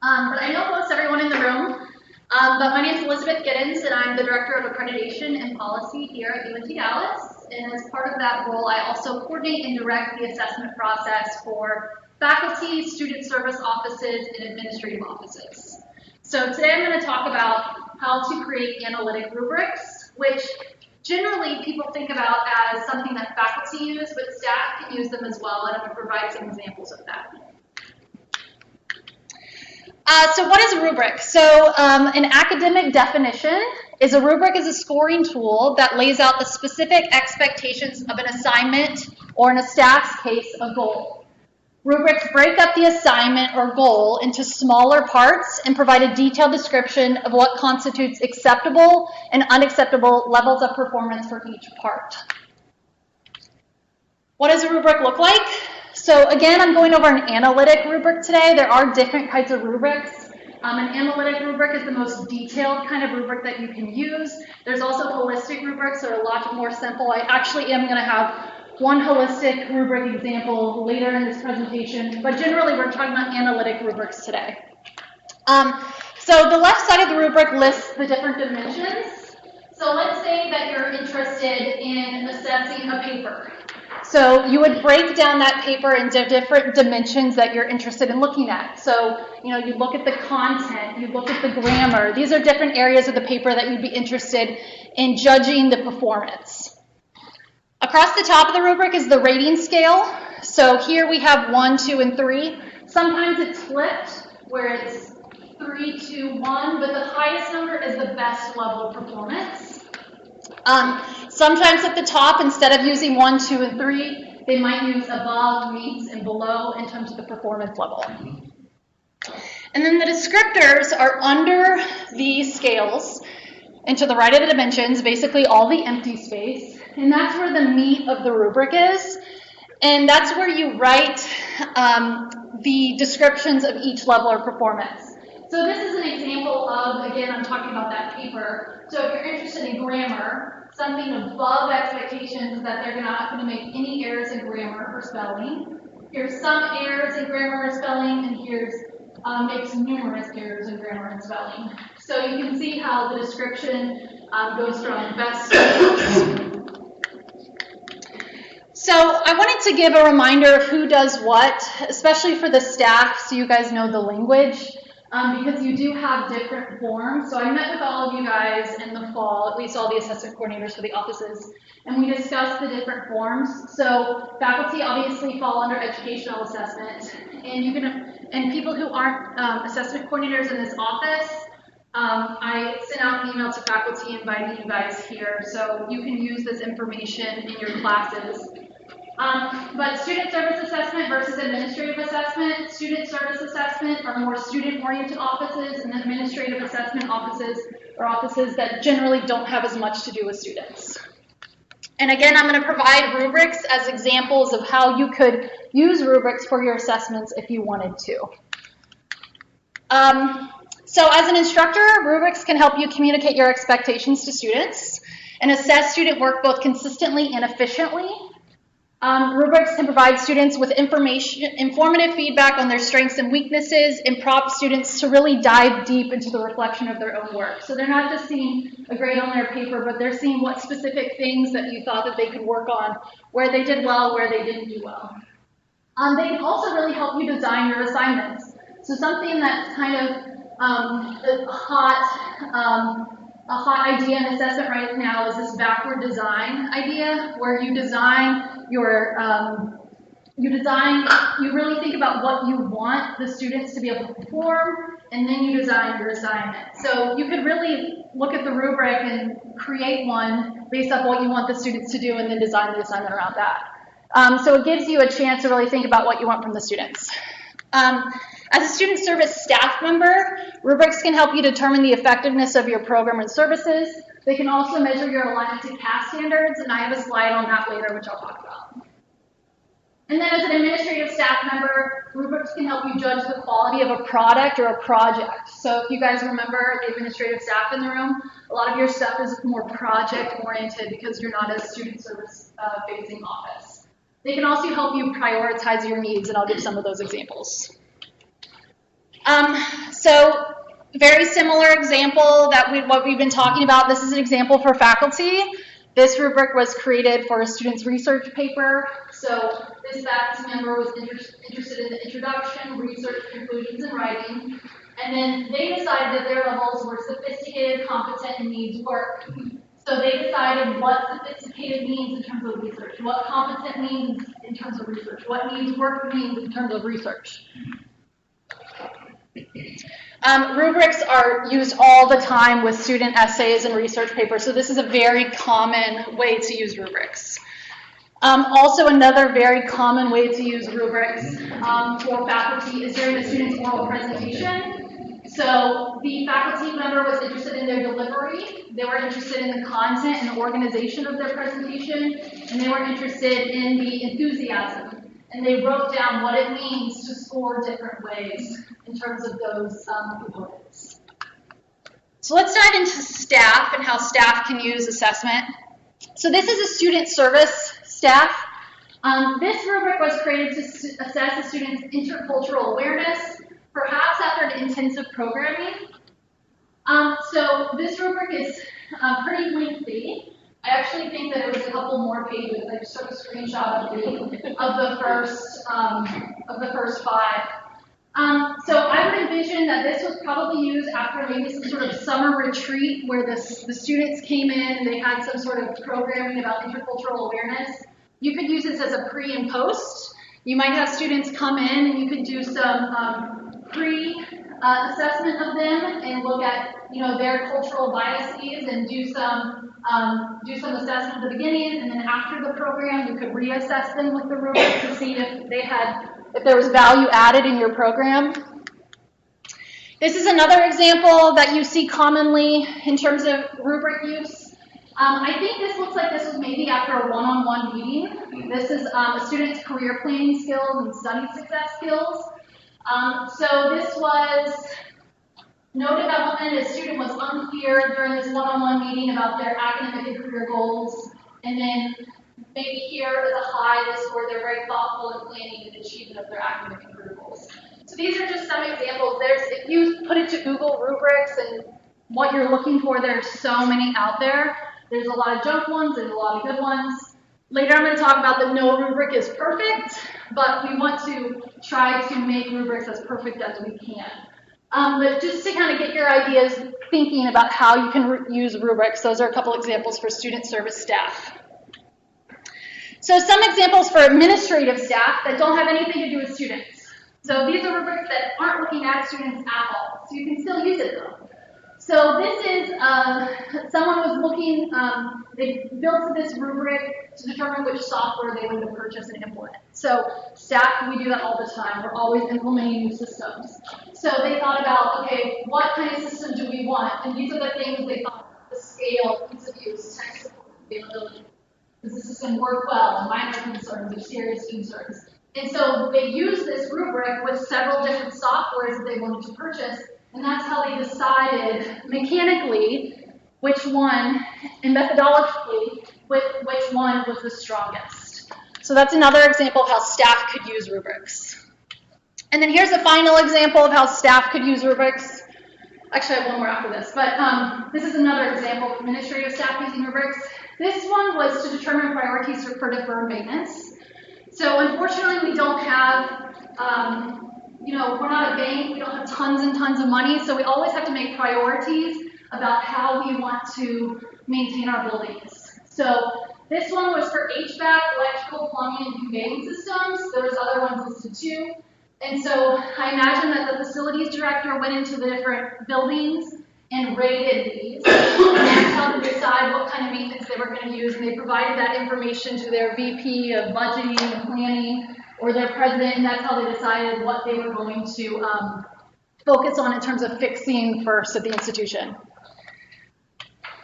But I know most everyone in the room. But my name is Elizabeth Giddens, and I'm the Director of Accreditation and Policy here at UNT Dallas. And as part of that role, I also coordinate and direct the assessment process for faculty, student service offices, and administrative offices. So today I'm going to talk about how to create analytic rubrics, which generally people think about as something that faculty use, but staff can use them as well, and I'm going to provide some examples of that. So what is a rubric? So an academic definition is a rubric is a scoring tool that lays out the specific expectations of an assignment, or in a staff's case, a goal. Rubrics break up the assignment or goal into smaller parts and provide a detailed description of what constitutes acceptable and unacceptable levels of performance for each part. What does a rubric look like? So again, I'm going over an analytic rubric today. There are different kinds of rubrics. An analytic rubric is the most detailed kind of rubric that you can use. There's also holistic rubrics that are a lot more simple. I actually am going to have one holistic rubric example later in this presentation, but generally we're talking about analytic rubrics today. So the left side of the rubric lists the different dimensions. So let's say that you're interested in assessing a paper. So you would break down that paper into different dimensions that you're interested in looking at. So, you look at the content, you look at the grammar. These are different areas of the paper that you'd be interested in judging the performance. Across the top of the rubric is the rating scale. So here we have 1, 2, and 3. Sometimes it's flipped, where it's 3, 2, 1, but the highest number is the best level of performance. Sometimes at the top, instead of using 1, 2, and 3, they might use above, meets, and below in terms of the performance level. And then the descriptors are under these scales, and to the right of the dimensions, basically all the empty space. And that's where the meat of the rubric is. And that's where you write the descriptions of each level of performance. So this is an example of, again, I'm talking about that paper. So if you're interested in grammar, something above expectations that they're not going to make any errors in grammar or spelling. Here's some errors in grammar or spelling, and here's makes numerous errors in grammar and spelling. So you can see how the description goes from best to worst. So I wanted to give a reminder of who does what, especially for the staff, so you guys know the language. Because you do have different forms. So I met with all of you guys in the fall, at least all the assessment coordinators for the offices, and we discussed the different forms. So faculty obviously fall under educational assessment, and people who aren't assessment coordinators in this office, I sent out an email to faculty inviting you guys here, so you can use this information in your classes. But student service assessment versus administrative assessment, student service assessment are more student-oriented offices, and administrative assessment offices are offices that generally don't have as much to do with students. And again, I'm going to provide rubrics as examples of how you could use rubrics for your assessments if you wanted to. So as an instructor, rubrics can help you communicate your expectations to students and assess student work both consistently and efficiently. Rubrics can provide students with informative feedback on their strengths and weaknesses, and prompt students to really dive deep into the reflection of their own work. So they're not just seeing a grade on their paper, but they're seeing what specific things that you thought that they could work on, where they did well, where they didn't do well. They can also really help you design your assignments. So something that's kind of a hot idea in assessment right now is this backward design idea, where you design your, you really think about what you want the students to be able to perform, and then you design your assignment. So you could really look at the rubric and create one based on what you want the students to do, and then design the assignment around that. So it gives you a chance to really think about what you want from the students. As a student service staff member, rubrics can help you determine the effectiveness of your program and services. They can also measure your alignment to CAS standards, and I have a slide on that later, which I'll talk about. And then as an administrative staff member, rubrics can help you judge the quality of a product or a project. So if you guys remember the administrative staff in the room, a lot of your stuff is more project-oriented because you're not a student service-facing office. They can also help you prioritize your needs, and I'll give some of those examples. So very similar example that what we've been talking about. This is an example for faculty. This rubric was created for a student's research paper. So this faculty member was interested in the introduction, research, conclusions, and writing. And then they decided that their levels were sophisticated, competent, and needs work. So they decided what sophisticated means in terms of research, what competent means in terms of research, what needs work means in terms of research. Rubrics are used all the time with student essays and research papers, so this is a very common way to use rubrics. Also, another very common way to use rubrics for faculty is during the student's oral presentation. So the faculty member was interested in their delivery, they were interested in the content and the organization of their presentation, and they were interested in the enthusiasm. And they wrote down what it means to score different ways in terms of those components. So let's dive into staff and how staff can use assessment. So this is a student service staff. This rubric was created to assess a student's intercultural awareness, perhaps after an intensive programming. So this rubric is pretty lengthy. I actually think that it was a couple more pages. I just took a screenshot of the first 5. So I would envision that this was probably used after maybe some sort of summer retreat where the students came in and they had some sort of programming about intercultural awareness. You could use this as a pre and post. You might have students come in and you could do some pre-assessment of them and look at their cultural biases and do some assessment at the beginning, and then after the program you could reassess them with the rubric to see if there was value added in your program. This is another example that you see commonly in terms of rubric use. I think this looks like this was maybe after a one-on-one meeting. This is a student's career planning skills and study success skills. So this was no development. A student was unclear during this one-on-one meeting about their academic and career goals. And then maybe here is a high, this where they're very thoughtful in planning and achievement of their academic and career goals. So these are just some examples. If you put it to Google rubrics and what you're looking for, there's so many out there. There's a lot of junk ones and a lot of good ones. Later I'm going to talk about that no rubric is perfect, but we want to try to make rubrics as perfect as we can. But just to kind of get your ideas thinking about how you can use rubrics, those are a couple examples for student service staff. So some examples for administrative staff that don't have anything to do with students. So these are rubrics that aren't looking at students at all, so you can still use it though. So this is, someone was looking, they built this rubric to determine which software they wanted to purchase and implement. So staff, we do that all the time. We're always implementing new systems. So they thought about, okay, what kind of system do we want? And these are the things they thought: the scale, ease of use, tech support, availability. Does the system work well? Minor concerns or serious concerns? And so they used this rubric with several different softwares that they wanted to purchase. And that's how they decided mechanically which one, and methodologically, which one was the strongest. So that's another example of how staff could use rubrics. And then here's a final example of how staff could use rubrics. Actually, I have one more after this, but this is another example of administrative staff using rubrics. This one was to determine priorities for deferred maintenance. So unfortunately, we don't have we're not a bank, we don't have tons and tons of money, so we always have to make priorities about how we want to maintain our buildings. So this one was for HVAC, electrical, plumbing, and conveying systems. There was other ones listed too. And so I imagine that the facilities director went into the different buildings and rated these. And that's how to decide what kind of maintenance they were going to use. And they provided that information to their VP of budgeting and planning, or their president, and that's how they decided what they were going to focus on in terms of fixing first at the institution.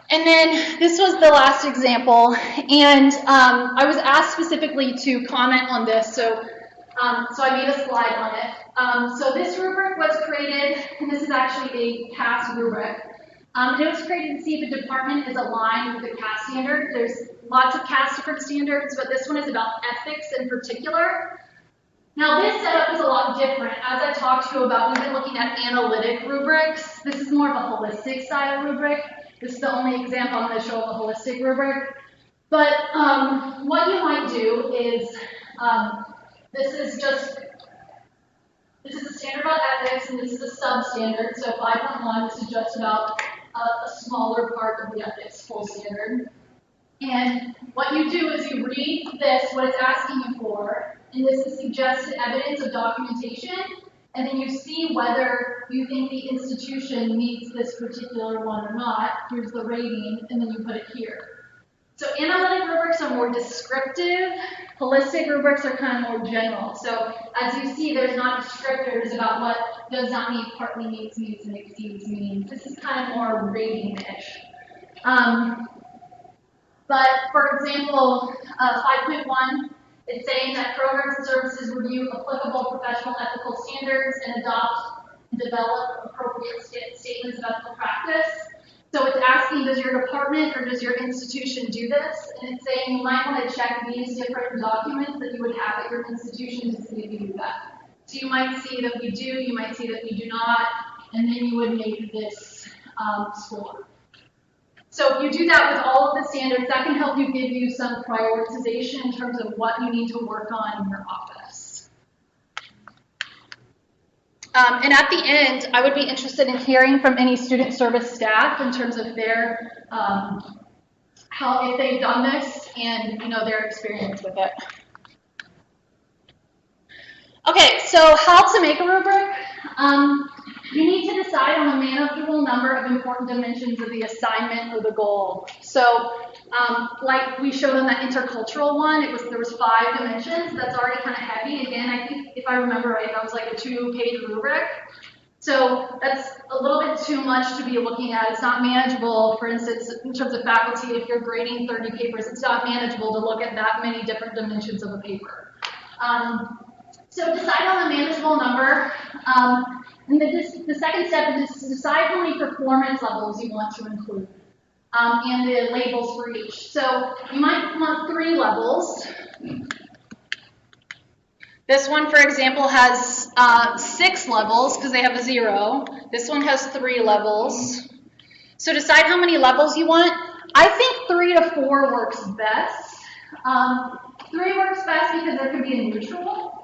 And then this was the last example, and I was asked specifically to comment on this, so I made a slide on it. So this rubric was created, and this is actually a CAS rubric. It was created to see if a department is aligned with the CAS standard. There's lots of CAS different standards, but this one is about ethics in particular. Now this setup is a lot different. As I talked to you about, we've been looking at analytic rubrics. This is more of a holistic style rubric. This is the only example I'm going to show of a holistic rubric. But what you might do is, this is a standard about ethics, and this is a substandard. So 5.1, this is just about a smaller part of the ethics full standard. And what you do is you read this, what it's asking you for, and this is suggested evidence of documentation, and then you see whether you think the institution meets this particular one or not. Here's the rating, and then you put it here. So analytic rubrics are more descriptive. Holistic rubrics are kind of more general. So as you see, there's not descriptors about what does not meet, partly meets, and exceeds means. This is kind of more rating-ish. But for example, 5.1, it's saying that programs and services review applicable professional ethical standards and adopt and develop appropriate statements of ethical practice. So it's asking, does your department or does your institution do this? And it's saying you might want to check these different documents that you would have at your institution to see if you do that. So you might see that we do, you might see that we do not, and then you would make this score. So if you do that with all of the standards, that can help you give you some prioritization in terms of what you need to work on in your office. And at the end, I would be interested in hearing from any student service staff in terms of their, if they've done this and their experience with it. Okay, so how to make a rubric. You need to decide on a manageable number of important dimensions of the assignment or the goal. So, like we showed on that intercultural one, there was 5 dimensions. That's already kind of heavy. Again, I think if I remember right, that was like a 2-page rubric. So that's a little bit too much to be looking at. It's not manageable, for instance, in terms of faculty, if you're grading 30 papers, it's not manageable to look at that many different dimensions of a paper. So decide on a manageable number. And the second step is to decide how many performance levels you want to include and the labels for each. So you might want 3 levels. This one, for example, has 6 levels because they have a 0. This one has 3 levels. So decide how many levels you want. I think 3 to 4 works best. 3 works best because there could be a neutral.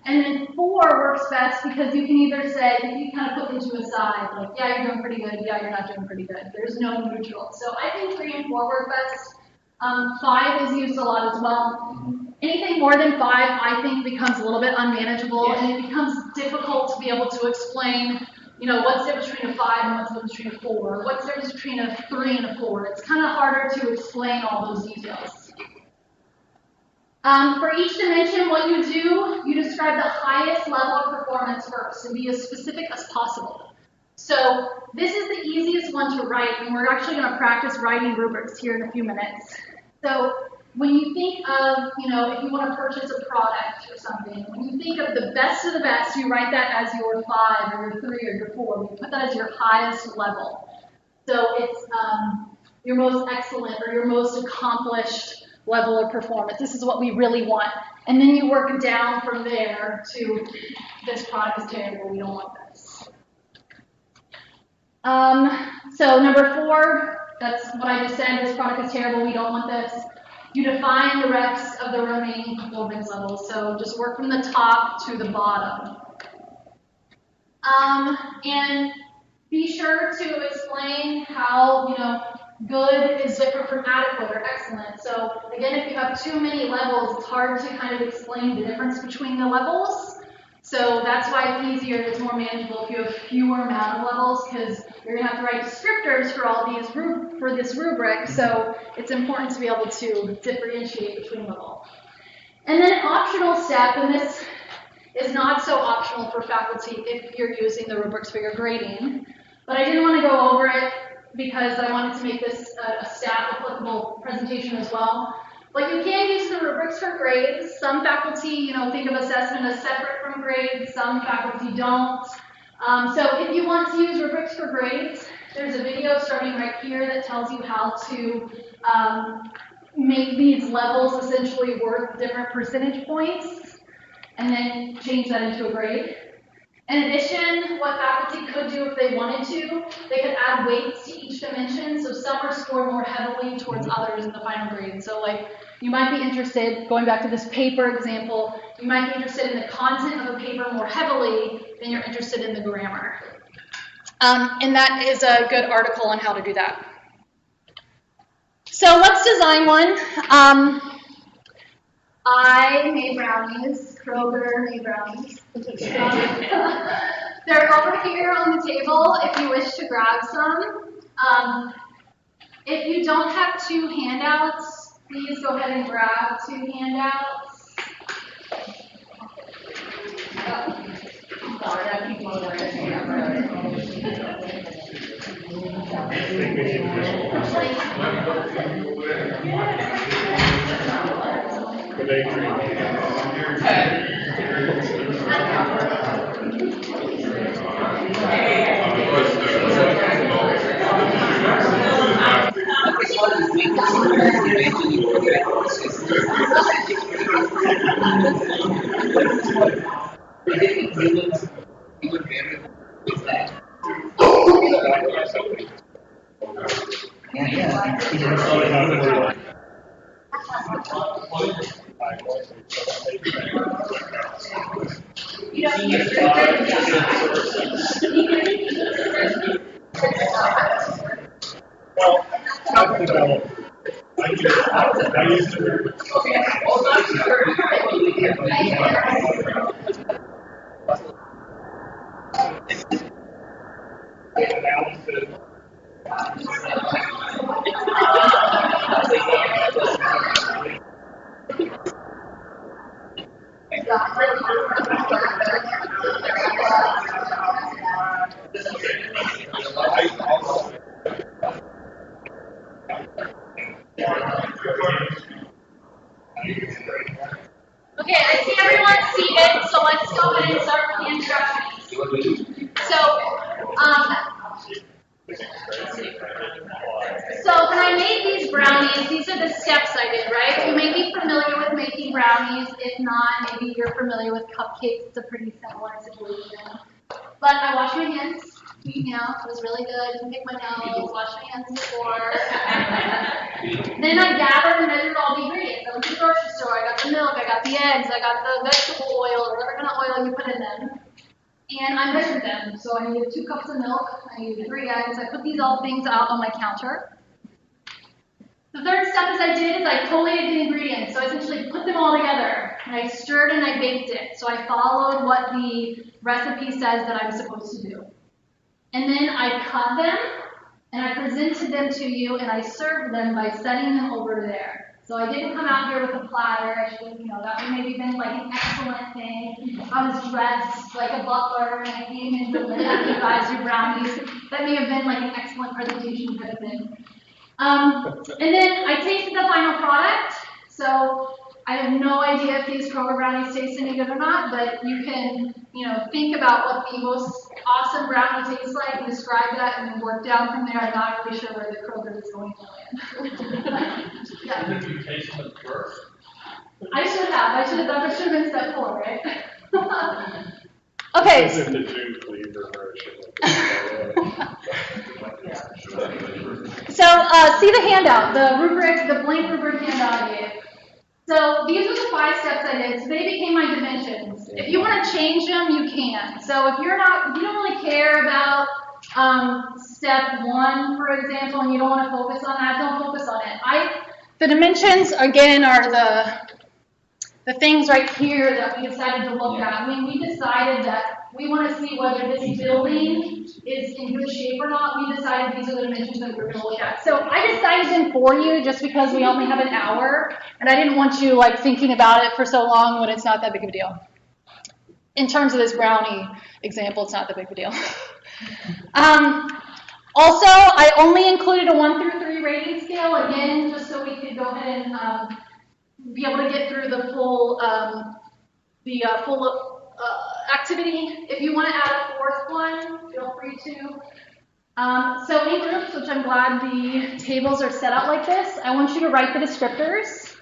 And then 4 works best because you can either say, you kind of put them to a side, like, yeah, you're doing pretty good, yeah, you're not doing pretty good. There's no neutral. So I think 3 and 4 work best. 5 is used a lot as well. Anything more than 5, I think, becomes a little bit unmanageable, and it becomes difficult to be able to explain, what's the difference between a 5 and what's the difference between a 4, what's the difference between a 3 and a 4. It's kind of harder to explain all those details. For each dimension, what you do, you describe the highest level of performance first and be as specific as possible. So this is the easiest one to write, and we're actually going to practice writing rubrics here in a few minutes. So when you think of, if you want to purchase a product or something, when you think of the best of the best, you write that as your 5 or your 3 or your 4. You put that as your highest level. So it's your most excellent or your most accomplished level of performance. This is what we really want. And then you work down from there to this product is terrible, we don't want this. So number 4, that's what I just said, this product is terrible, we don't want this. You define the rest of the remaining performance levels. So just work from the top to the bottom. And be sure to explain how, good is different from adequate or excellent. So again, if you have too many levels, it's hard to kind of explain the difference between the levels. So that's why it's easier, it's more manageable if you have fewer amount of levels, because you're going to have to write descriptors for all these for this rubric. So it's important to be able to differentiate between them all. And then an optional step, and this is not so optional for faculty if you're using the rubrics for your grading, but I didn't want to go over it because I wanted to make this a staff applicable presentation as well. But you can use the rubrics for grades. Some faculty, think of assessment as separate from grades. Some faculty don't. So if you want to use rubrics for grades, there's a video starting right here that tells you how to make these levels essentially worth different percentage points. and then change that into a grade. In addition, what faculty could do if they wanted to, they could add weights to each dimension, so some are scored more heavily towards others in the final grade. So like, you might be interested, going back to this paper example, you might be interested in the content of a paper more heavily than you're interested in the grammar. And that is a good article on how to do that. So let's design one. I made brownies. Kroger made brownies. They're over here on the table if you wish to grab some. If you don't have 2 handouts, please go ahead and grab 2 handouts. Okay, I see everyone seated, so let's go ahead and start with the instructions. So when I made these brownies, these are the steps I did, right? You may be familiar with making brownies. If not, maybe you're familiar with cupcakes. It's a pretty similar situation. But I washed my hands. You know, it was really good. Didn't pick my nose, washed my hands before. Then I gathered and measured all the ingredients. I went to the grocery store. I got the milk, I got the eggs, I got the vegetable oil, or whatever kind of oil you put in them. And I measured them. So I needed 2 cups of milk, I needed 3 eggs. I put these all things out on my counter. The third step as I did is I collated the ingredients. So I essentially put them all together. And I stirred and I baked it. So I followed what the recipe says that I'm supposed to do. And then I cut them, and I presented them to you, and I served them by setting them over there. So I didn't come out here with a platter. I should, you know, that would maybe been like an excellent thing. I was dressed like a butler, and I came in to deliver you guys your brownies. That may have been like an excellent presentation kind of thing. And then I tasted the final product. So I have no idea if these Kroger brownies taste any good or not, but you can, you know, think about what the most awesome brownie tastes like and describe that and then work down from there. I'm not really sure where the Kroger is going to land. Yeah. Did you taste them first? I should have. That should have been step 4, right? Okay. So see the handout, the rubric, the blank rubric handout I gave. So these are the 5 steps I did. So they became my dimensions. If you want to change them, you can. So if you don't really care about step 1, for example, and you don't want to focus on that, don't focus on it. The dimensions again are the things right here that we decided to look at. I mean, we decided that we want to see whether this building is in good shape or not. We decided these are the dimensions that we're going to look at. So I decided them for you just because we only have an hour, and I didn't want you like thinking about it for so long when it's not that big of a deal. In terms of this brownie example, it's not that big of a deal. Also, I only included a 1 through 3 rating scale, again, just so we could go ahead and be able to get through the full activity. If you want to add a 4th one, feel free to. So in groups, which I'm glad the tables are set out like this, I want you to write the descriptors.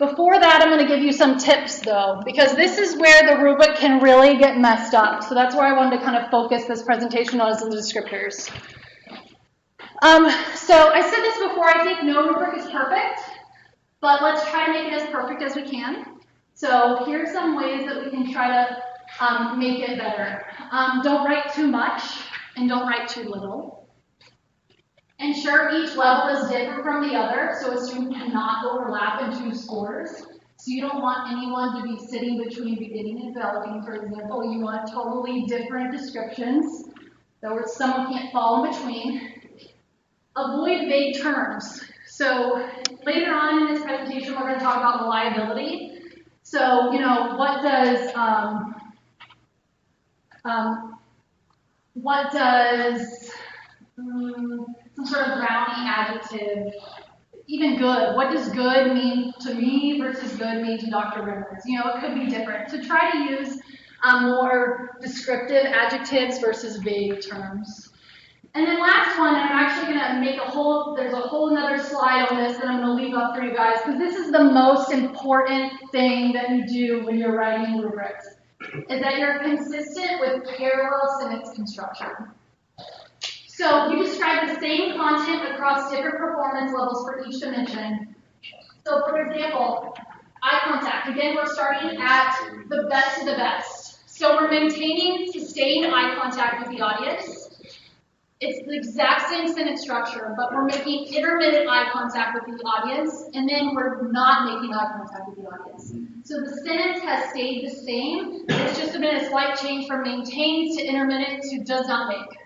Before that, I'm going to give you some tips, though, because this is where the rubric can really get messed up. So that's where I wanted to kind of focus this presentation on, is the descriptors. So I said this before, I think no rubric is perfect, but let's try to make it as perfect as we can. So here's some ways that we can try to make it better. Don't write too much and don't write too little. Ensure each level is different from the other, so a student cannot overlap in two scores. So you don't want anyone to be sitting between beginning and developing, for example. You want totally different descriptions, so someone can't fall in between. Avoid vague terms. So later on in this presentation, we're going to talk about reliability. So, you know, what does some sort of brownie adjective, even good, what does good mean to me versus good mean to Dr. Rivers? You know, it could be different. So try to use more descriptive adjectives versus vague terms. And then last one, I'm actually going to make there's a whole nother slide on this that I'm going to leave up for you guys, because this is the most important thing that you do when you're writing rubrics, is that you're consistent with parallel sentence construction. So you describe the same content across different performance levels for each dimension. So for example, eye contact. Again, we're starting at the best of the best. So we're maintaining sustained eye contact with the audience. It's the exact same sentence structure, but we're making intermittent eye contact with the audience, and then we're not making eye contact with the audience. So the sentence has stayed the same. It's just been a slight change from maintains to intermittent to does not make.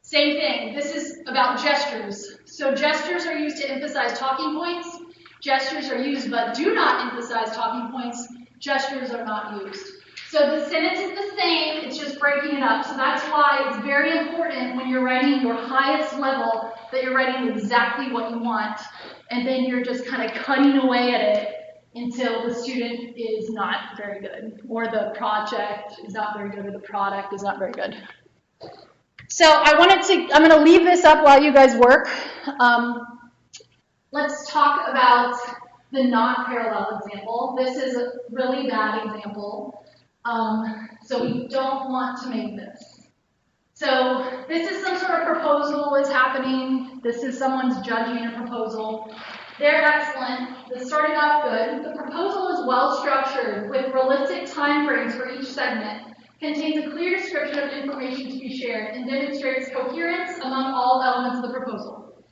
Same thing. This is about gestures. So gestures are used to emphasize talking points. Gestures are used but do not emphasize talking points. Gestures are not used. So the sentence is the same, it's just breaking it up. So that's why it's very important when you're writing your highest level that you're writing exactly what you want, and then you're just kind of cutting away at it until the student is not very good, or the project is not very good, or the product is not very good. So I'm going to leave this up while you guys work. Let's talk about the non-parallel example. This is a really bad example. So we don't want to make this. So this is some sort of proposal is happening. This is someone's judging a proposal. They're excellent. They're starting off good. The proposal is well structured with realistic timeframes for each segment, contains a clear description of information to be shared, and demonstrates coherence among all elements of the proposal.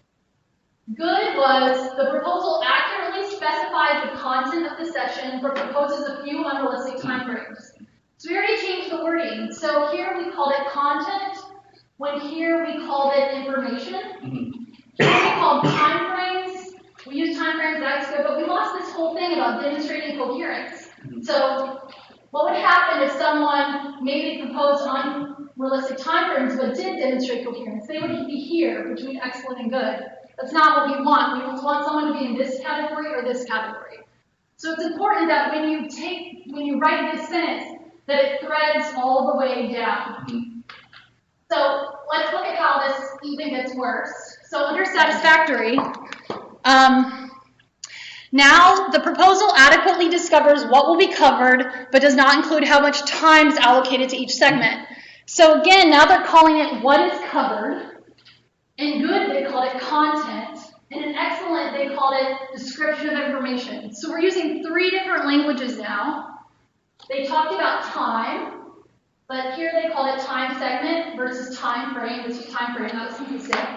Good was the proposal accurately specifies the content of the session but proposes a few unrealistic timeframes. So we already changed the wording. So here we called it content, when here we called it information. Here we called timeframes. We used timeframes, that's good, but we lost this whole thing about demonstrating coherence. So what would happen if someone maybe proposed unrealistic timeframes but did demonstrate coherence? They would be here between excellent and good. That's not what we want. We want someone to be in this category or this category. So it's important that when you write this sentence, that it threads all the way down. So let's look at how this even gets worse. So under satisfactory, now the proposal adequately discovers what will be covered, but does not include how much time is allocated to each segment. So again, now they're calling it what is covered. In good, they call it content. And in excellent, they call it description of information. So we're using 3 different languages now. They talked about time, but here they call it time segment versus time frame. This is time frame, not consistent.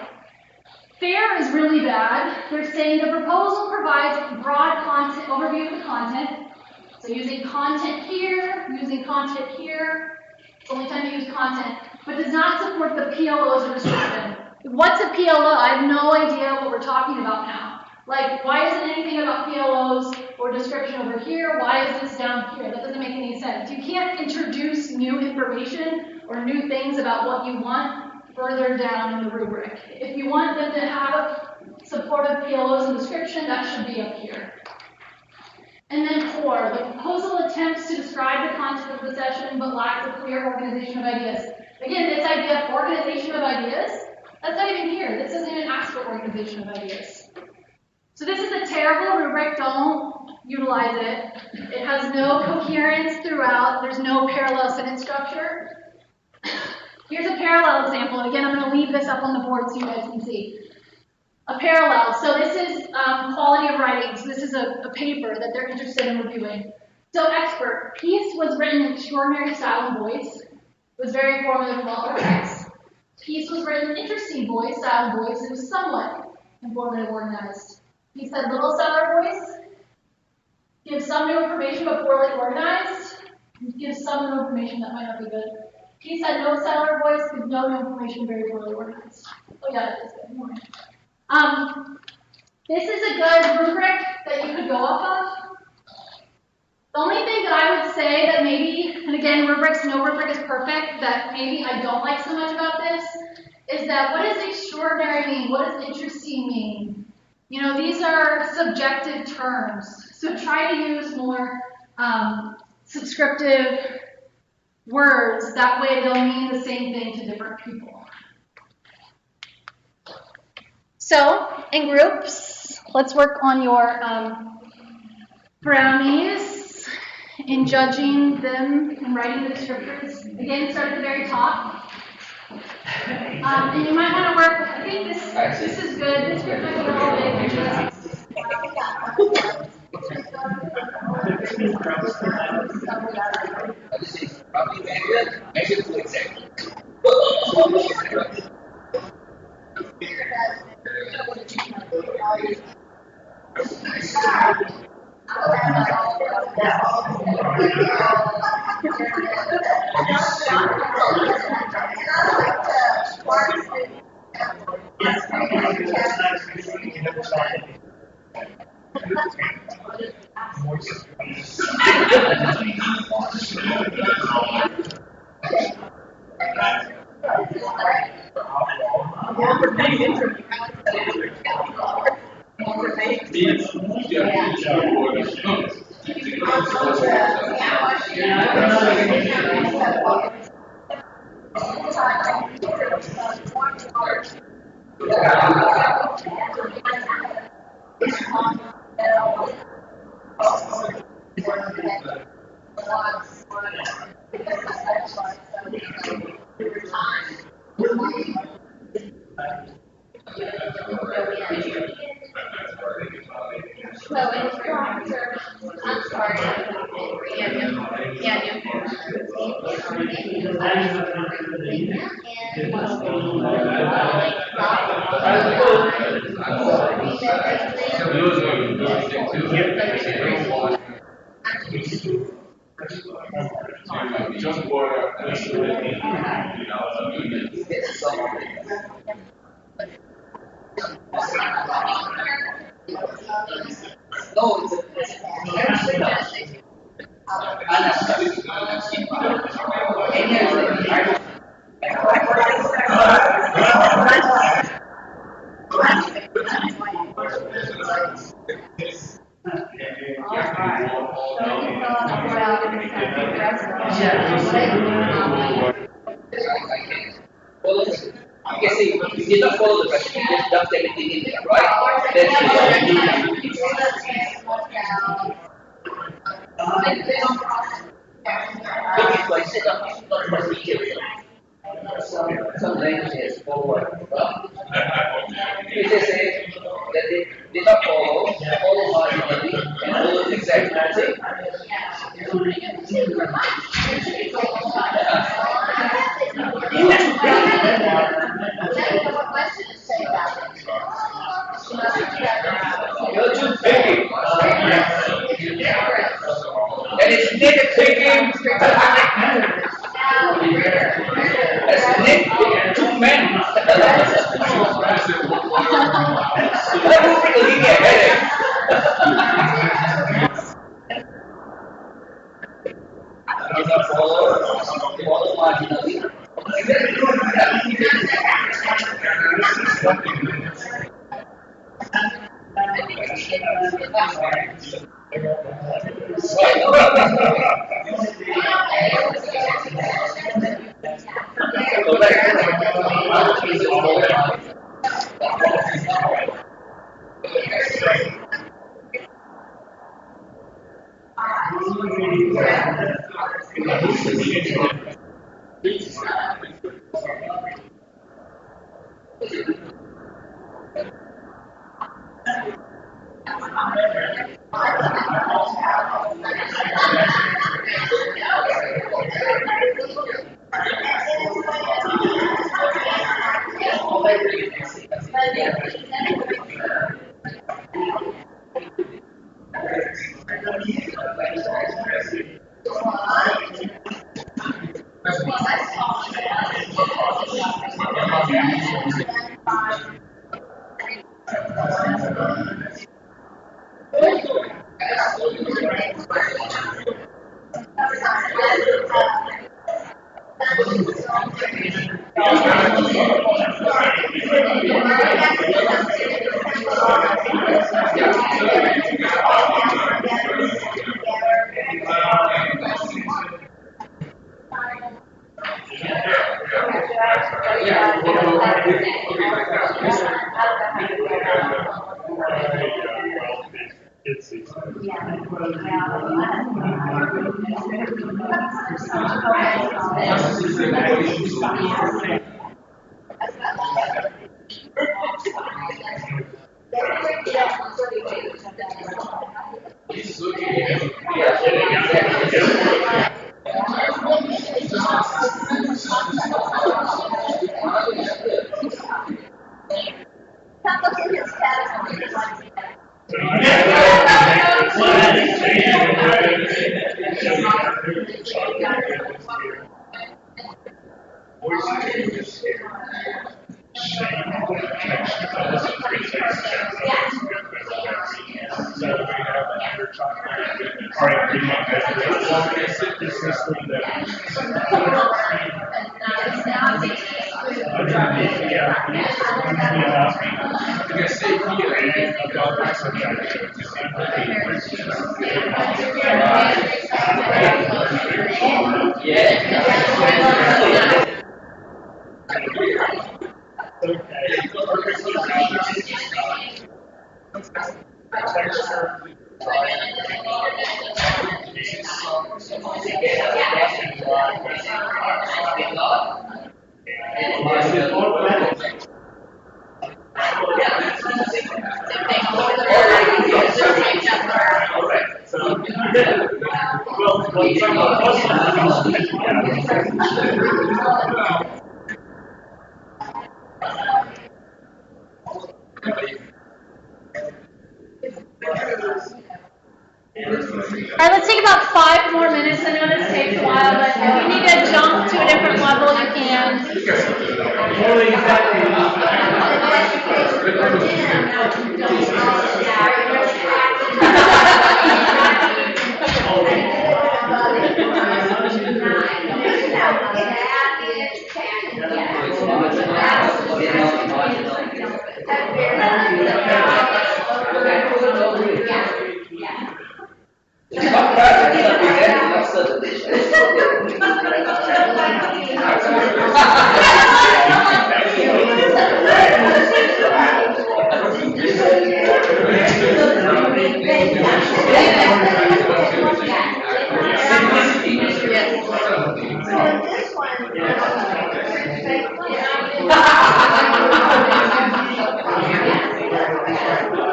Fair is really bad. They're saying the proposal provides broad content overview of the content. So using content here, using content here. It's the only time you use content, but does not support the PLOs or description. What's a PLO? I have no idea what we're talking about now. Like, why isn't anything about PLOs or description over here? Why is this down here? That doesn't make any sense. You can't introduce new information or new things about what you want further down in the rubric. If you want them to have supportive PLOs and description, that should be up here. And then core, the proposal attempts to describe the content of the session but lacks a clear organization of ideas. Again, this idea of organization of ideas, that's not even here. This doesn't even ask for organization of ideas. So this is a terrible rubric. Don't utilize it. It has no coherence throughout. There's no parallel sentence structure. Here's a parallel example. Again, I'm going to leave this up on the board so you guys can see. A parallel. So this is quality of writing. So this is a paper that they're interested in reviewing. So expert, piece was written in extraordinary style and voice. It was very informative and well organized. Piece was written in interesting voice, style and voice. It was somewhat informative and organized. Piece had little stellar voice. Gives some new information but poorly organized. Gives some new information that might not be good. Piece had no stellar voice. Gives no new information, very poorly organized. Oh yeah, that is good. This is a good rubric that you could go off of. The only thing that I would say that maybe, and again, rubrics, no rubric is perfect, that maybe I don't like so much about this, is that what does extraordinary mean? What does interesting mean? You know, these are subjective terms. So try to use more subscriptive words. That way they'll mean the same thing to different people. So, in groups, let's work on your brownies in judging them and writing the descriptors. Again, start at the very top. And you might want to work, I think this is good. This group might be a little big. All right, let's take about 5 more minutes. I know this takes a while, but if you need to jump to a different level, you can.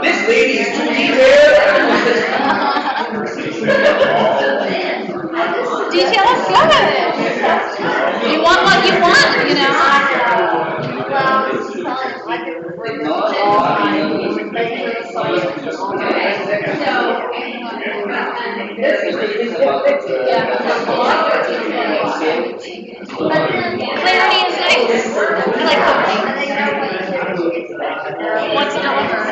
This lady is too detailed. Detail is good. You want what you want, you know. Clarity is nice. I like clarity. What's delivered?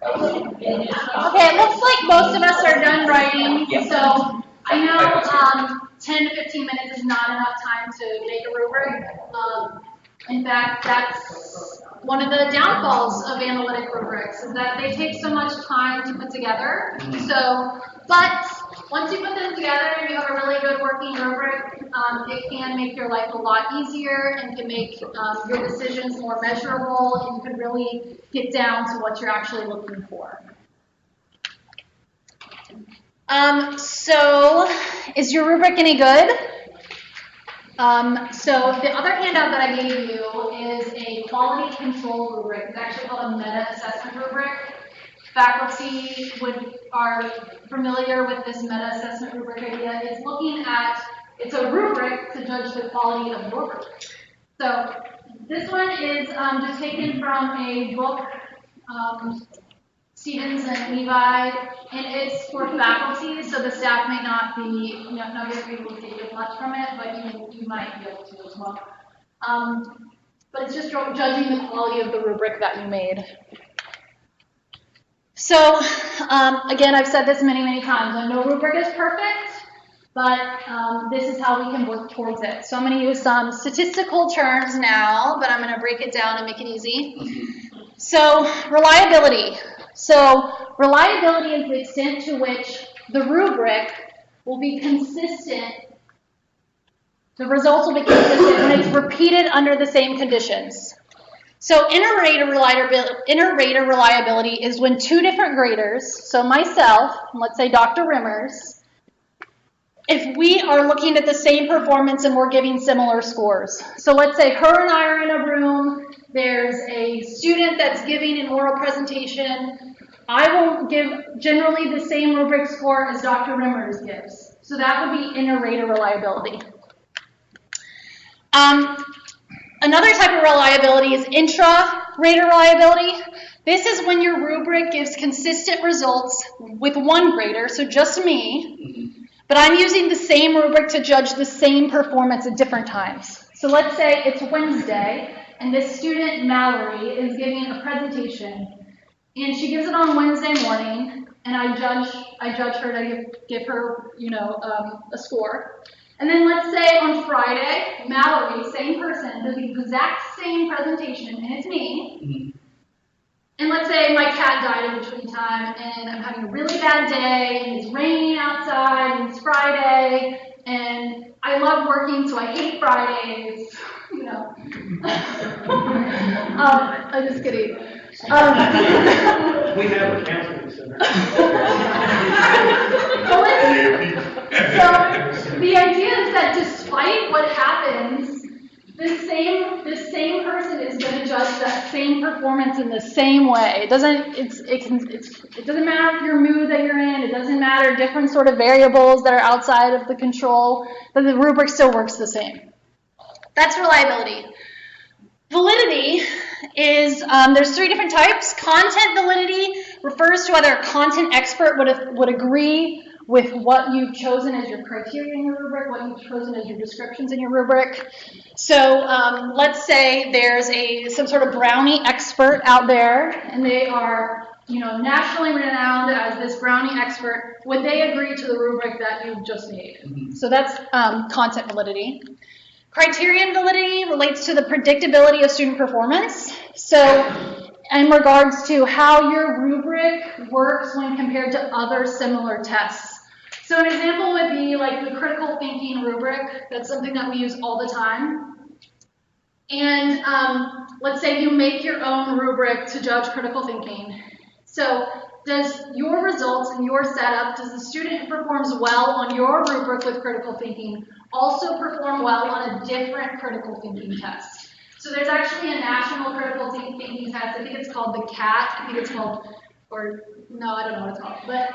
Okay, it looks like most of us are done writing, so I know 10 to 15 minutes is not enough time to make a rubric. In fact, that's one of the downfalls of analytic rubrics, is that they take so much time to put together. So, but once you put them together and you have a really good working rubric, it can make your life a lot easier and can make your decisions more measurable, and you can really get down to what you're actually looking for. So is your rubric any good? So the other handout that I gave you is a quality control rubric. It's actually called a meta-assessment rubric. Faculty are familiar with this meta-assessment rubric idea. It's looking at, it's a rubric to judge the quality of your rubric. So this one is just taken from a book, Stevens and Levi, and it's for faculty, so the staff may not be, not going to be able to get much from it, but you might be able to as well. But it's just judging the quality of the rubric that you made. So, again, I've said this many, many times. No rubric is perfect, but this is how we can work towards it. So I'm going to use some statistical terms now, but I'm going to break it down and make it easy. So, reliability. So reliability is the extent to which the rubric will be consistent, the results will be consistent when it's repeated under the same conditions. So inter-rater reliability is when two different graders, so myself, and let's say Dr. Rimmers, if we are looking at the same performance and we're giving similar scores. So let's say her and I are in a room, there's a student that's giving an oral presentation. I won't give generally the same rubric score as Dr. Rimmers gives. So that would be inter-rater reliability. Another type of reliability is intra-rater reliability. This is when your rubric gives consistent results with one grader, so just me, but I'm using the same rubric to judge the same performance at different times. So let's say it's Wednesday, and this student, Mallory, is giving a presentation. And she gives it on Wednesday morning, and I judge her to give her, a score. And then let's say on Friday, Mallory, same person, does the exact same presentation, and it's me. And let's say my cat died in between time, and I'm having a really bad day, and it's raining outside, and it's Friday, and I love working, so I hate Fridays, I'm just kidding. We have a counseling center. So the idea is that despite what happens, this same person is going to judge that same performance in the same way. It doesn't matter your mood that you're in. It doesn't matter different sort of variables that are outside of the control. But the rubric still works the same. That's reliability. Validity is, there's three different types. Content validity refers to whether a content expert would agree with what you've chosen as your criteria in your rubric, what you've chosen as your descriptions in your rubric. So let's say there's some sort of brownie expert out there, and they are nationally renowned as this brownie expert. Would they agree to the rubric that you've just made? So that's content validity. Criterion validity relates to the predictability of student performance. So in regards to how your rubric works when compared to other similar tests. So an example would be like the critical thinking rubric. That's something that we use all the time. And let's say you make your own rubric to judge critical thinking. So does your results and your setup, does the student who performs well on your rubric with critical thinking also perform well on a different critical thinking test? So there's actually a national critical thinking test. I think it's called the CAT. I think it's called, or no, I don't know what it's called. But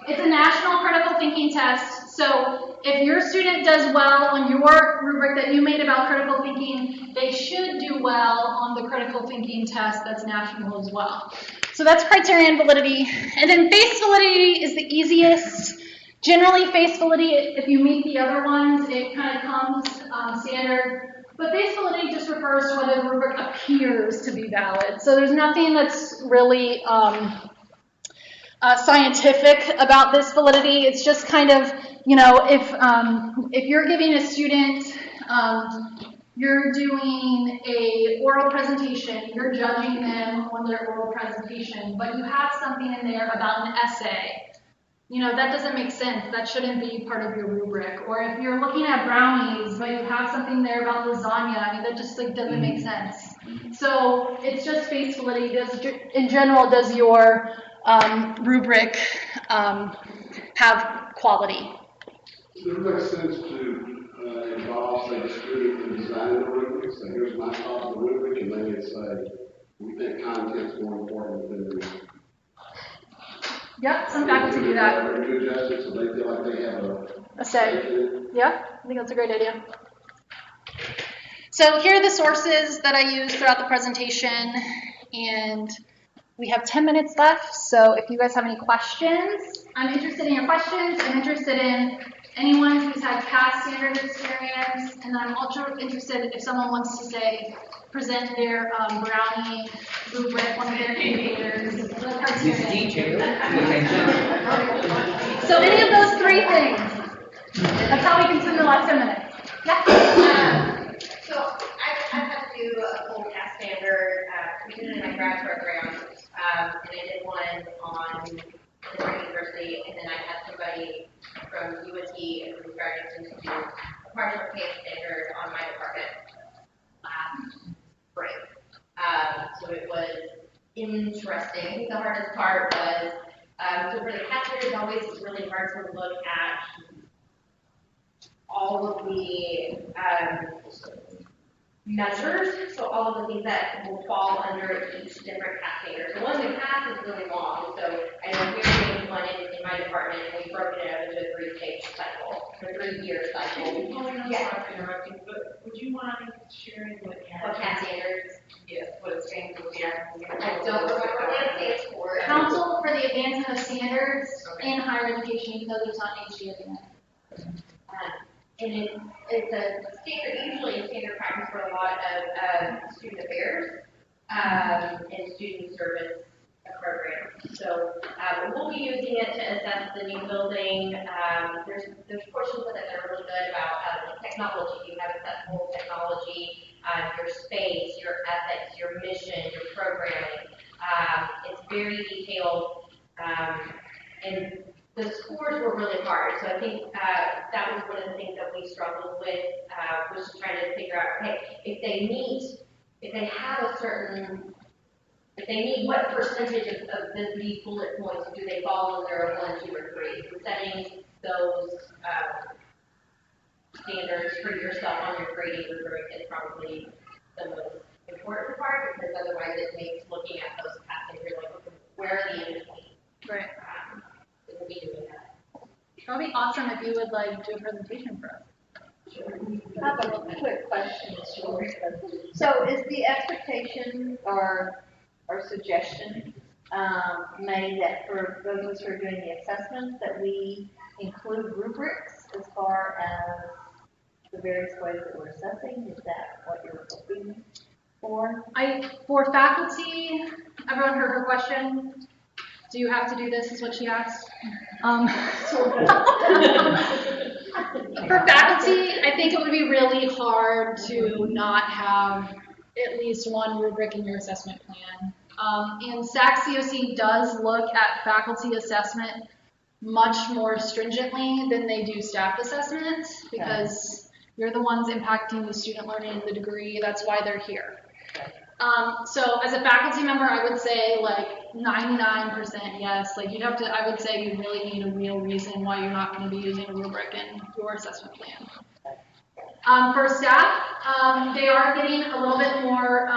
it's a national critical thinking test. So if your student does well on your rubric that you made about critical thinking, they should do well on the critical thinking test that's national as well. So that's criterion validity. And then face validity is the easiest. Generally, face validity, if you meet the other ones, it kind of comes standard. But face validity just refers to whether the rubric appears to be valid. So there's nothing that's really scientific about this validity. It's just kind of, you know, if you're giving a student, you're doing a oral presentation, you're judging them on their oral presentation, but you have something in there about an essay. You know, that doesn't make sense. That shouldn't be part of your rubric. Or if you're looking at brownies, but you have something there about lasagna, I mean, that just like doesn't make sense. So it's just face validity. In general, does your rubric have quality? Does it make sense to involve, say, the student in designing the rubric? So here's my thought of the rubric, and then they say, we think content's more important than the rubric. Yep, some faculty do that. So they feel like they have a say. Yeah, I think that's a great idea. So here are the sources that I use throughout the presentation, and we have 10 minutes left, so if you guys have any questions, I'm interested in your questions. I'm interested in anyone who's had past standard experience, and I'm also interested if someone wants to say, present their brownie rubric, one of their indicators, the criteria. So any of those three things. That's how we can spend the last 10 minutes. Yeah? So I've had to do a full CAS standard in my grad program, and I did one on the university, and then I had somebody from UNT and from Garrison to do a partial CAS standard on my department last spring. So it was interesting. The hardest part was, so for the CAS standard, it's always really hard to look at all of the measures, so all of the things that will fall under each different CAS standard. So one, the CAS is really long, so I know we're doing one in my department, and we've broken it up into a 3-stage cycle, or 3-year cycle. But would you mind sharing what CAS standards? Yes, what it stands for? I don't remember what it stands for. Council for the Advancement of Standards in Higher Education, even though there's not an HD at the end. And it's a standard, usually a standard practice for a lot of student affairs and student service programs. So we'll be using it to assess the new building. There's portions of it that are really good about technology. You have accessible technology, your space, your ethics, your mission, your programming. It's very detailed, and the scores were really hard. So I think that was one of the things that we struggled with, was trying to figure out, okay, if they need what percentage of these bullet points do they fall under 1, 2, or 3? So setting those standards for yourself on your grading rubric is probably the most important part, because otherwise it makes looking at those passages, you're like, where are the in-between? Right. We'll be doing that. That would be awesome if you would like do a presentation for us. I have a quick question, So is the expectation or suggestion made that for those of us who are doing the assessments that we include rubrics as far as the various ways that we're assessing? Is that what you're hoping for? For faculty, everyone heard her question. Do you have to do this, is what she asked. For faculty, I think it would be really hard to not have at least one rubric in your assessment plan. And SAC-COC does look at faculty assessment much more stringently than they do staff assessment, because You're the ones impacting the student learning and the degree. That's why they're here. So as a faculty member, I would say like 99% yes. Like you'd have to, I would say you really need a real reason why you're not going to be using a rubric in your assessment plan. For staff, they are getting a little bit more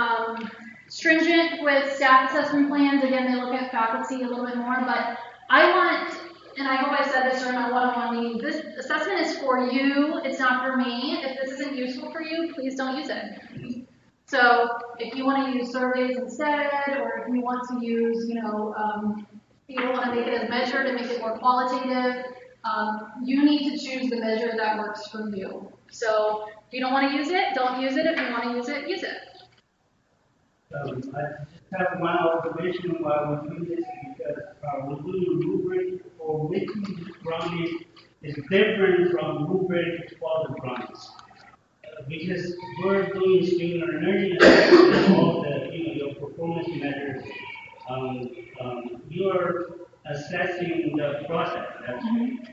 stringent with staff assessment plans. Again, they look at faculty a little bit more, but I want, and I hope I said this during my one-on-one meeting, this assessment is for you, it's not for me. If this isn't useful for you, please don't use it. So if you want to use surveys instead, or if you want to use, you want to make it as measured and make it more qualitative, you need to choose the measure that works for you. So if you don't want to use it, don't use it. If you want to use it, use it. I just have one observation while we're doing this, because we're doing rubric for making brownies is different from rubric for the brownies. Because we're doing student learning and all the, your performance measures, you're assessing the process. That's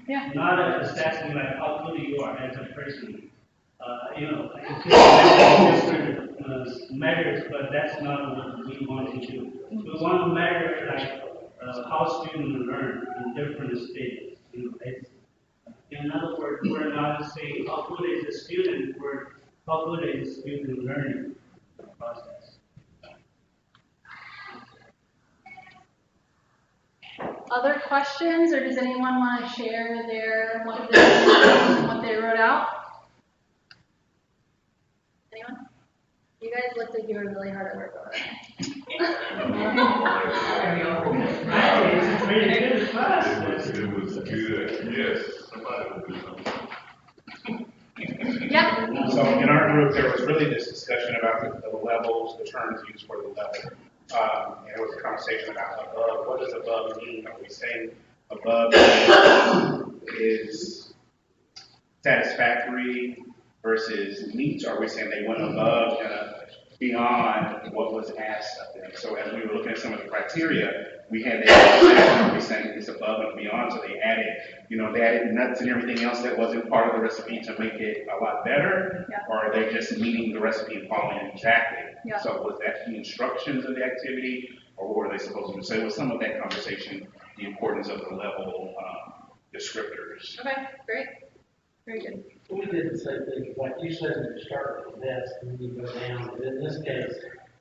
Yeah. not assessing like how good you are as a person. It could be different measures, but that's not what we want to do. We want to measure like how students learn in different stages. In other words, we're not saying how good is the student, we're how good is the student learning process. Other questions, or does anyone want to share what they wrote out? Anyone? You guys looked like you were really hard at work over there. It's a pretty good class. It was good. Yes, somebody will do something. Yeah. So in our group, there was really this discussion about the levels, the terms used for the level. And it was a conversation about above. What does above mean? Are we saying above is satisfactory versus meets? Are we saying they went above kind of beyond what was asked of them? So as we were looking at some of the criteria, we had that we saying it's above and beyond. So they added nuts and everything else that wasn't part of the recipe to make it a lot better, Yeah. or are they just meeting the recipe and following it exactly? Yeah. So was that the instructions of the activity, or what were they supposed to do? So it was some of that conversation, the importance of the level descriptors. Okay, great. Very good. We did the same thing, like you said, you start with the best and then you go down, but in this case,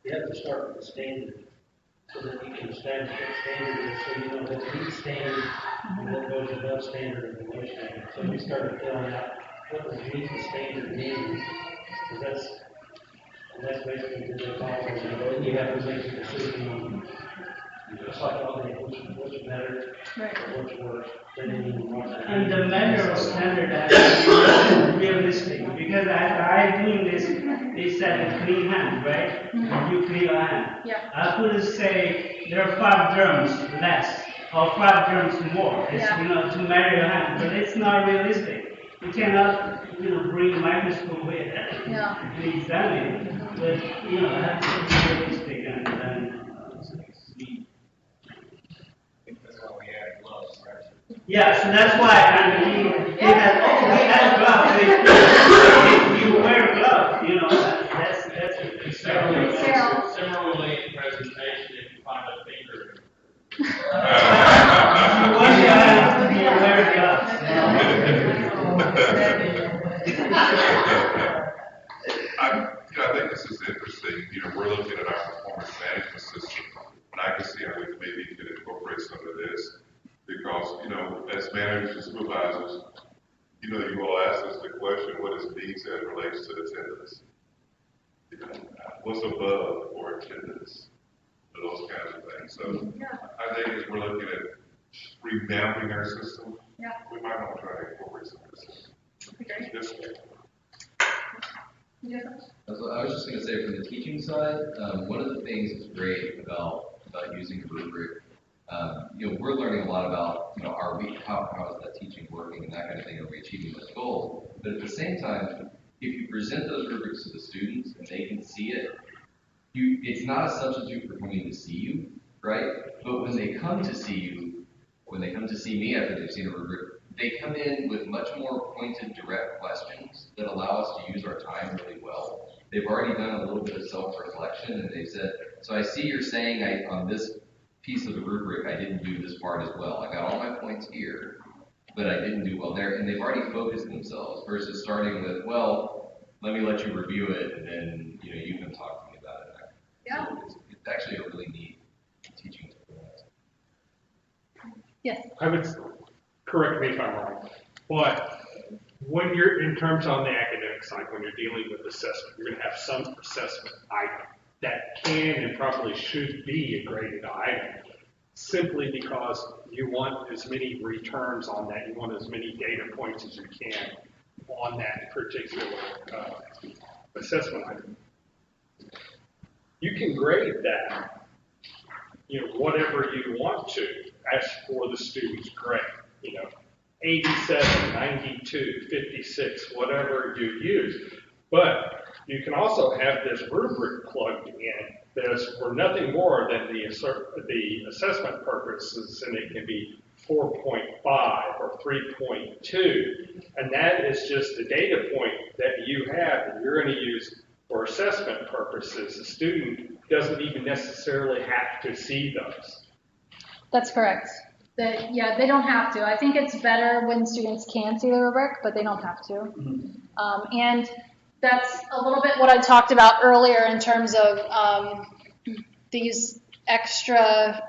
you have to start with the standard. So that you can establish what standard is, so you know that meets standard, and then goes above standard and below standard. So we started filling out what does meet the standard mean, because that's basically what they follow, and you have to make a decision on, just like all the, what's better, Right. or what's worse, than any one. And the measure of standard has to be realistic, because as I'm doing this, they said a clean hand, right? You clean your hand. Yeah. I couldn't say there are 5 germs less or 5 germs more. It's, to measure your hand, but it's not realistic. You cannot, bring a microscope with it and examine it. But, it has to be realistic and be. I think that's why we added gloves, right? Yeah, so that's why, we had gloves. If you wear gloves, that's Similarly, in presentation, if you find a finger. you want your hands to be wear gloves. I think this is interesting. We're looking at our performance management system, and I can see how we maybe could incorporate some of this because, as managers and supervisors, you all ask us the question, what is needs as relates to attendance? What's above for attendance? Those kinds of things. So I think as we're looking at revamping our system, we might want to try to incorporate some of this. Okay. I was just going to say, from the teaching side, one of the things that's great about using a rubric, we're learning a lot about, how is that teaching working and that kind of thing, are we achieving those goals? But at the same time, if you present those rubrics to the students and they can see it, it's not a substitute for coming to see you, right? But when they come to see you, when they come to see me after they've seen a rubric, they come in with much more pointed, direct questions that allow us to use our time really well. They've already done a little bit of self-reflection, and they said, so I see you're saying on this piece of the rubric, I didn't do this part as well. I got all my points here, but I didn't do well there. And they've already focused themselves versus starting with, well, let me let you review it, and then you can talk to me about it. Yeah. So it's actually a really neat teaching tool. Yes. I would, correct me if I'm wrong, but when you're, in terms on the academic side, when you're dealing with assessment, you're going to have some assessment item that can and probably should be a graded item, simply because you want as many returns on that, you want as many data points as you can on that particular assessment item. You can grade that, whatever you want to, as for the student's grade, 87, 92, 56, whatever you use. But you can also have this rubric plugged in that's for nothing more than the assessment purposes, and it can be 4.5 or 3.2. And that is just a data point that you have that you're going to use for assessment purposes. The student doesn't even necessarily have to see those. That's correct. They don't have to. I think it's better when students can see the rubric, but they don't have to. And that's a little bit what I talked about earlier in terms of this extra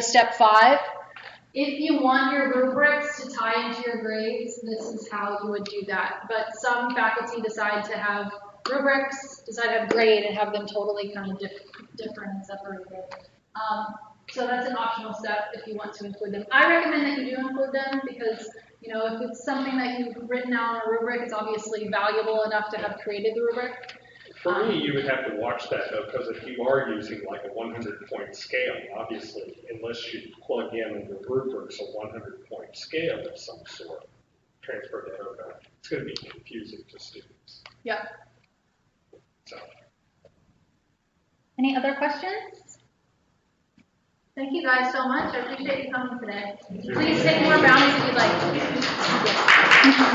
step 5. If you want your rubrics to tie into your grades, this is how you would do that. But some faculty decide to have rubrics, decide to have grade, and have them totally kind of different and separated. So that's an optional step if you want to include them. I recommend that you do include them because, if it's something that you've written out on a rubric, it's obviously valuable enough to have created the rubric. For me, you would have to watch that, though, because if you are using like a 100-point scale, obviously, unless you plug in the rubrics a 100-point scale of some sort, transfer that over, it's going to be confusing to students. Yeah. So. Any other questions? Thank you guys so much. I appreciate you coming today. Please hit more bounties if you'd like.